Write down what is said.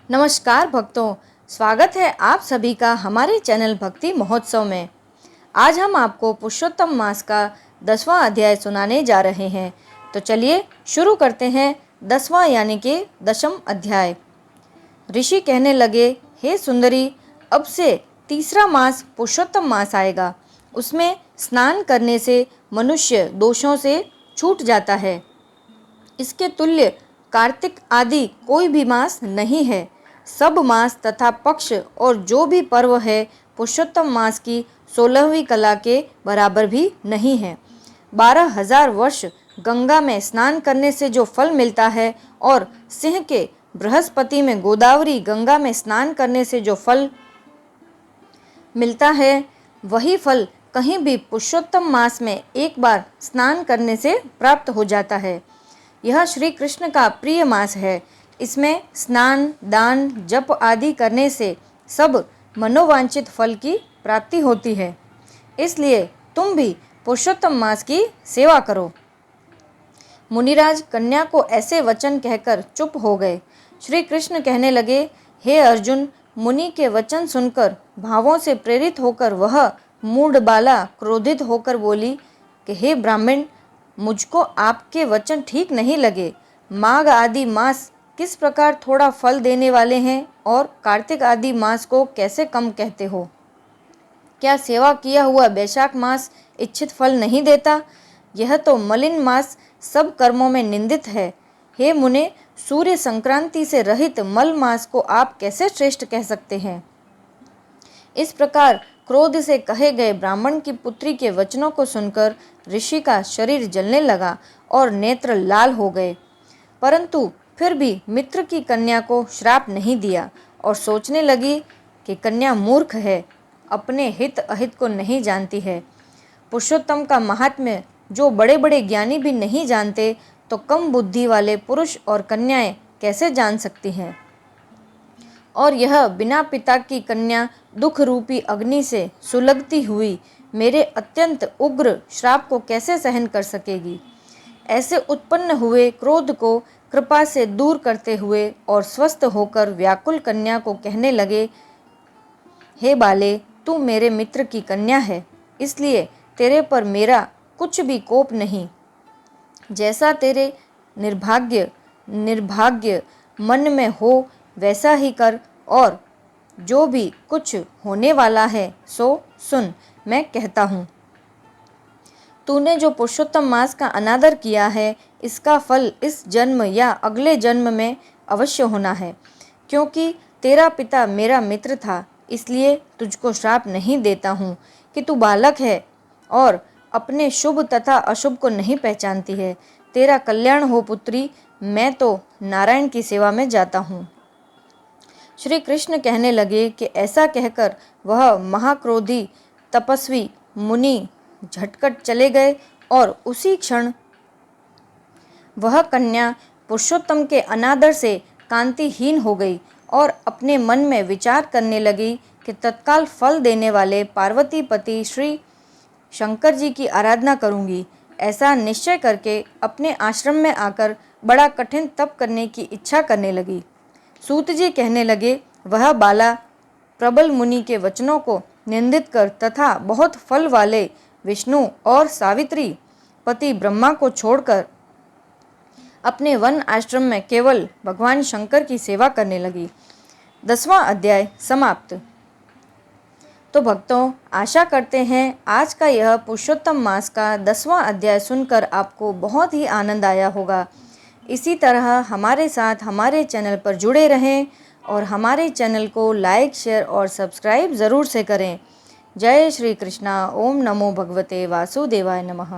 नमस्कार भक्तों, स्वागत है आप सभी का हमारे चैनल भक्ति महोत्सव में। आज हम आपको पुरुषोत्तम मास का 10वां अध्याय सुनाने जा रहे हैं। तो चलिए शुरू करते हैं 10वां यानी कि 10वां अध्याय। ऋषि कहने लगे, हे सुंदरी, अब से तीसरा मास पुरुषोत्तम मास आएगा। उसमें स्नान करने से मनुष्य दोषों से छूट जाता है। इसके तुल्य कार्तिक आदि कोई भी मास नहीं है। सब मास तथा पक्ष और जो भी पर्व है पुरुषोत्तम मास की 16वीं कला के बराबर भी नहीं है। 12,000 वर्ष गंगा में स्नान करने से जो फल मिलता है और सिंह के बृहस्पति में गोदावरी गंगा में स्नान करने से जो फल मिलता है, वही फल कहीं भी पुरुषोत्तम मास में एक बार स्नान करने से प्राप्त हो जाता है। यह श्री कृष्ण का प्रिय मास है। इसमें स्नान, दान, जप आदि करने से सब मनोवांछित फल की प्राप्ति होती है। इसलिए तुम भी पुरुषोत्तम मास की सेवा करो। मुनिराज कन्या को ऐसे वचन कहकर चुप हो गए। श्री कृष्ण कहने लगे, हे अर्जुन, मुनि के वचन सुनकर भावों से प्रेरित होकर वह मूढ़ बाला क्रोधित होकर बोली कि हे ब्राह्मण, मुझको आपके वचन ठीक नहीं लगे। माघ आदि मास किस प्रकार थोड़ा फल देने वाले हैं और कार्तिक आदि मास को कैसे कम कहते हो? क्या सेवा किया हुआ बैशाख मास इच्छित फल नहीं देता? यह तो मलिन मास सब कर्मों में निंदित है। हे मुने, सूर्य संक्रांति से रहित मल मास को आप कैसे श्रेष्ठ कह सकते हैं? इस प्रकार क्रोध से कहे गए ब्राह्मण की पुत्री के वचनों को सुनकर ऋषि का शरीर जलने लगा और नेत्र लाल हो गए, परंतु फिर भी मित्र की कन्या को श्राप नहीं दिया और सोचने लगी कि कन्या मूर्ख है, अपने हित अहित को नहीं जानती है। पुरुषोत्तम का महात्म्य जो बड़े बड़े ज्ञानी भी नहीं जानते, तो कम बुद्धि वाले पुरुष और कन्याएं कैसे जान सकती हैं? और यह बिना पिता की कन्या दुख रूपी अग्नि से सुलगती हुई मेरे अत्यंत उग्र श्राप को कैसे सहन कर सकेगी? ऐसे उत्पन्न हुए क्रोध को कृपा से दूर करते हुए और स्वस्थ होकर व्याकुल कन्या को कहने लगे, हे बाले, तू मेरे मित्र की कन्या है, इसलिए तेरे पर मेरा कुछ भी कोप नहीं। जैसा तेरे निर्भाग्य मन में हो वैसा ही कर, और जो भी कुछ होने वाला है सो सुन, मैं कहता हूँ। तूने जो पुरुषोत्तम मास का अनादर किया है, इसका फल इस जन्म या अगले जन्म में अवश्य होना है। क्योंकि तेरा पिता मेरा मित्र था, इसलिए तुझको श्राप नहीं देता हूँ कि तू बालक है और अपने शुभ तथा अशुभ को नहीं पहचानती है। तेरा कल्याण हो पुत्री, मैं तो नारायण की सेवा में जाता हूँ। श्री कृष्ण कहने लगे कि ऐसा कहकर वह महाक्रोधी तपस्वी मुनि झटकट चले गए और उसी क्षण वह कन्या पुरुषोत्तम के अनादर से कांतिहीन हो गई और अपने मन में विचार करने लगी कि तत्काल फल देने वाले पार्वती पति श्री शंकर जी की आराधना करूंगी। ऐसा निश्चय करके अपने आश्रम में आकर बड़ा कठिन तप करने की इच्छा करने लगी। सूत जी कहने लगे, वह बाला प्रबल मुनि के वचनों को निंदित कर तथा बहुत फल वाले विष्णु और सावित्री पति ब्रह्मा को छोड़कर अपने वन आश्रम में केवल भगवान शंकर की सेवा करने लगी। 10वां अध्याय समाप्त। तो भक्तों, आशा करते हैं आज का यह पुरुषोत्तम मास का 10वां अध्याय सुनकर आपको बहुत ही आनंद आया होगा। इसी तरह हमारे साथ हमारे चैनल पर जुड़े रहें और हमारे चैनल को लाइक, शेयर और सब्सक्राइब ज़रूर से करें। जय श्री कृष्णा। ओम नमो भगवते वासुदेवाय नमः।